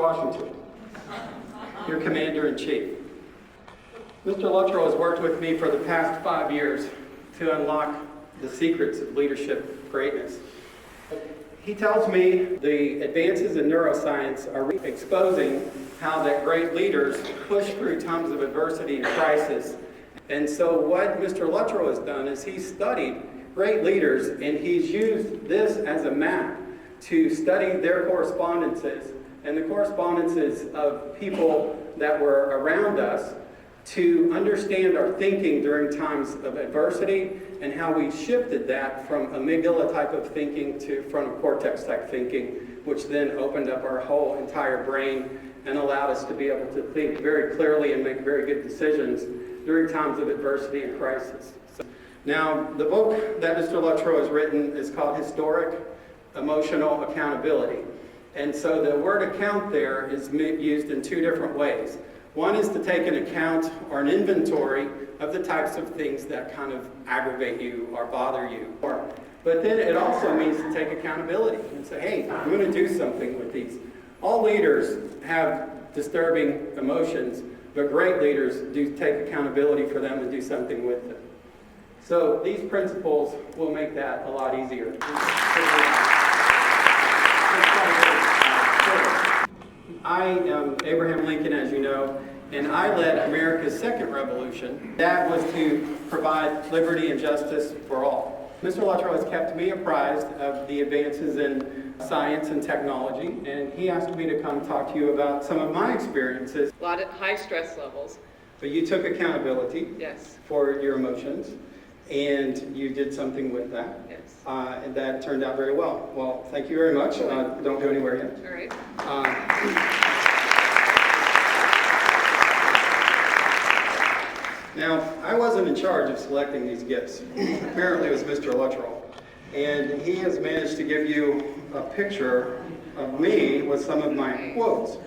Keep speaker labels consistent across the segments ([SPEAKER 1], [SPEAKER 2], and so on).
[SPEAKER 1] Washington, your Commander-in-Chief. Mr. Luttrell has worked with me for the past 5 years to unlock the secrets of leadership greatness. He tells me the advances in neuroscience are exposing how that great leaders push through times of adversity and crisis. And so what Mr. Luttrell has done is he's studied great leaders, and he's used this as a map to study their correspondences and the correspondences of people that were around us to understand our thinking during times of adversity and how we shifted that from amygdala type of thinking to frontal cortex type thinking, which then opened up our whole entire brain and allowed us to be able to think very clearly and make very good decisions during times of adversity and crisis. Now, the book that Mr. Luttrell has written is called Historeq, Emotional Accountability. And so the word account there is used in two different ways. One is to take an account or an inventory of the types of things that kind of aggravate you or bother you. But then it also means to take accountability and say, hey, I'm going to do something with these. All leaders have disturbing emotions, but great leaders do take accountability for them and do something with them. So these principles will make that a lot easier. I am Abraham Lincoln, as you know, and I led America's second revolution. That was to provide liberty and justice for all. Mr. Luttrell has kept me apprised of the advances in science and technology, and he asked me to come talk to you about some of my experiences.
[SPEAKER 2] A lot of high stress levels.
[SPEAKER 1] But you took accountability
[SPEAKER 2] Yes.
[SPEAKER 1] for your emotions, and you did something with that.
[SPEAKER 2] Yes.
[SPEAKER 1] And that turned out very well. Well, thank you very much. Don't go anywhere yet.
[SPEAKER 2] All right.
[SPEAKER 1] Now, I wasn't in charge of selecting these gifts. Apparently it was Mr. Luttrell. And he has managed to give you a picture of me with some of my quotes.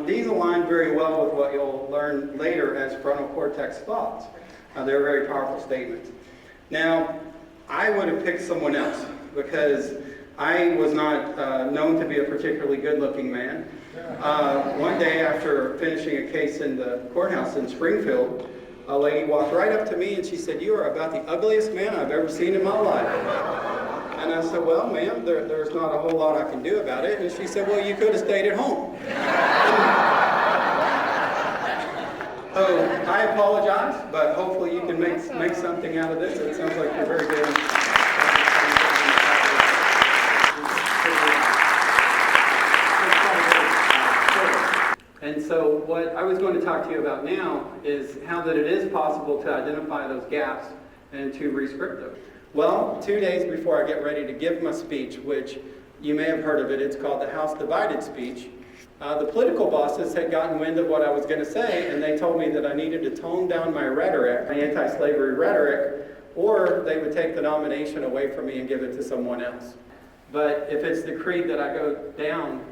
[SPEAKER 1] These align very well with what you'll learn later as frontal cortex thoughts. They're very powerful statements. Now, I would have picked someone else because I was not known to be a particularly good-looking man. One day after finishing a case in the courthouse in Springfield, a lady walked right up to me and she said, "You are about the ugliest man I've ever seen in my life." And I said, "Well, ma'am, there's not a whole lot I can do about it." And she said, "Well, you could have stayed at home." So I apologize, but hopefully you can make something out of this. It sounds like you're very good. And so what I was going to talk to you about now is how that it is possible to identify those gaps and to re-script them. Well, 2 days before I get ready to give my speech, which you may have heard of it, it's called the House Divided speech, the political bosses had gotten wind of what I was going to say, and they told me that I needed to tone down my rhetoric, my anti-slavery rhetoric, or they would take the nomination away from me and give it to someone else. But if it's decreed that I go down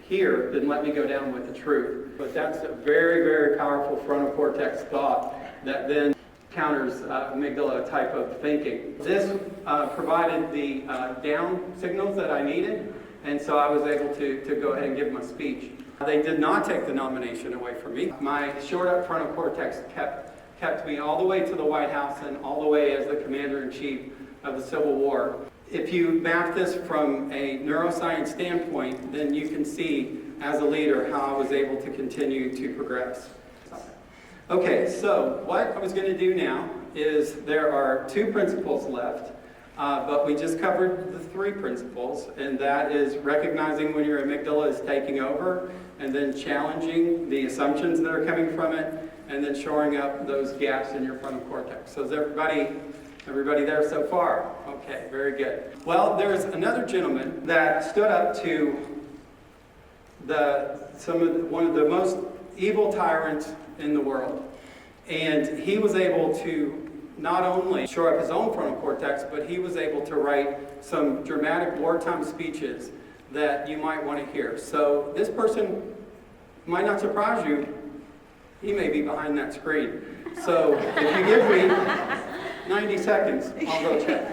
[SPEAKER 1] here, then let me go down with the truth. But that's a very, very powerful frontal cortex thought that then counters amygdala type of thinking. This provided the down signals that I needed, and so I was able to go ahead and give my speech. They did not take the nomination away from me. My shored up frontal cortex kept me all the way to the White House and all the way as the Commander-in-Chief of the Civil War. If you map this from a neuroscience standpoint, then you can see as a leader how I was able to continue to progress. Okay, so what I was going to do now is there are 2 principles left, but we just covered the 3 principles, and that is recognizing when your amygdala is taking over, and then challenging the assumptions that are coming from it, and then shoring up those gaps in your frontal cortex. So is everybody there so far? Okay, very good. Well, there's another gentleman that stood up to one of the most evil tyrants in the world. And he was able to not only shore up his own frontal cortex, but he was able to write some dramatic wartime speeches that you might want to hear. So this person might not surprise you. He may be behind that screen. So if you give me 90 seconds, I'll go check.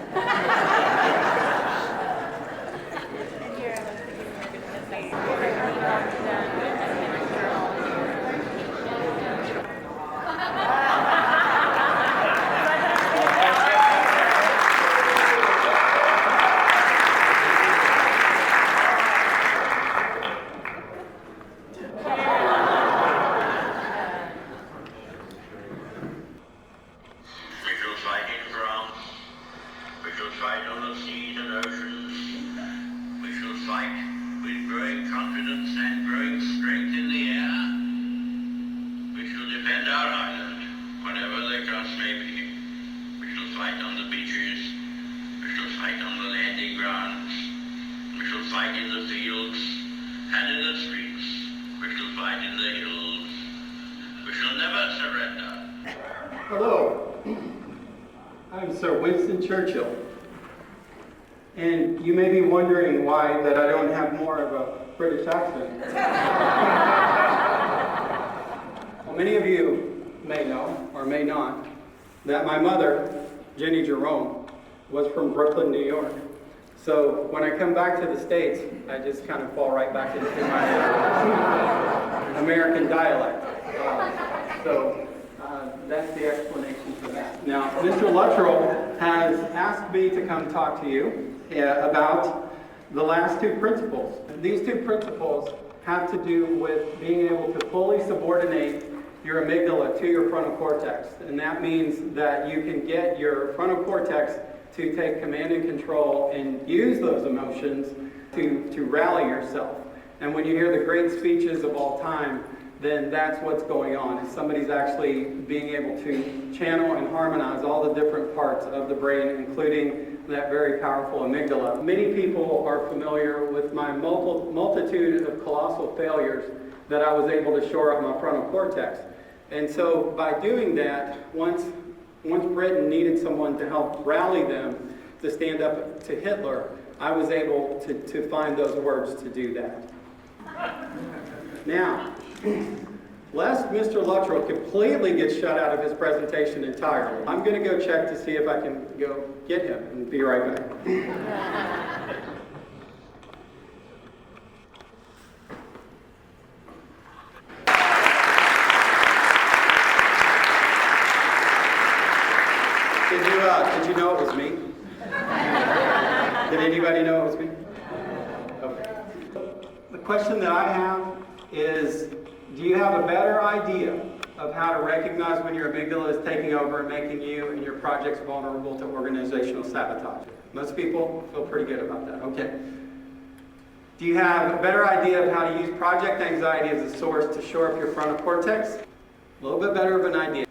[SPEAKER 3] fight in the fields and in the streets. We shall fight in the hills. We shall never surrender.
[SPEAKER 1] Hello, I'm Sir Winston Churchill. And you may be wondering why that I don't have more of a British accent. Well, many of you may know, or may not, that my mother, Jenny Jerome, was from Brooklyn, New York. So when I come back to the States, I just kind of fall right back into my American dialect. That's the explanation for that. Now, Mr. Luttrell has asked me to come talk to you about the last two principles. These two principles have to do with being able to fully subordinate your amygdala to your frontal cortex. And that means that you can get your frontal cortex to take command and control and use those emotions to rally yourself. And when you hear the great speeches of all time, then that's what's going on. Is somebody's actually being able to channel and harmonize all the different parts of the brain, including that very powerful amygdala. Many people are familiar with my multitude of colossal failures that I was able to shore up my frontal cortex. And so by doing that, once Britain needed someone to help rally them to stand up to Hitler, I was able to find those words to do that. Now, lest Mr. Luttrell completely gets shut out of his presentation entirely, I'm going to go check to see if I can go get him and be right back. Did you know it was me? Did anybody know it was me? Okay. The question that I have is, do you have a better idea of how to recognize when your amygdala is taking over and making you and your projects vulnerable to organizational sabotage? Most people feel pretty good about that. Okay. Do you have a better idea of how to use project anxiety as a source to shore up your frontal cortex? A little bit better of an idea.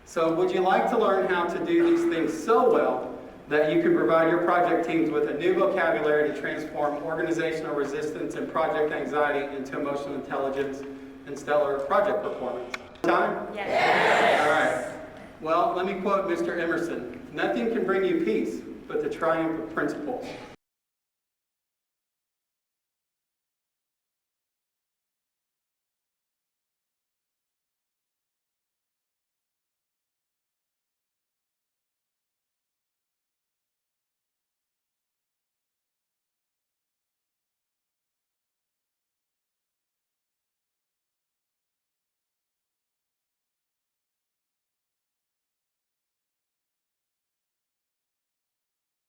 [SPEAKER 1] So would you like to learn how to do these things so well that you can provide your project teams with a new vocabulary to transform organizational resistance and project anxiety into emotional intelligence and stellar project performance? Time?
[SPEAKER 4] Yes.
[SPEAKER 1] All right. Well, let me quote Mr. Emerson. Nothing can bring you peace but the triumph of principles.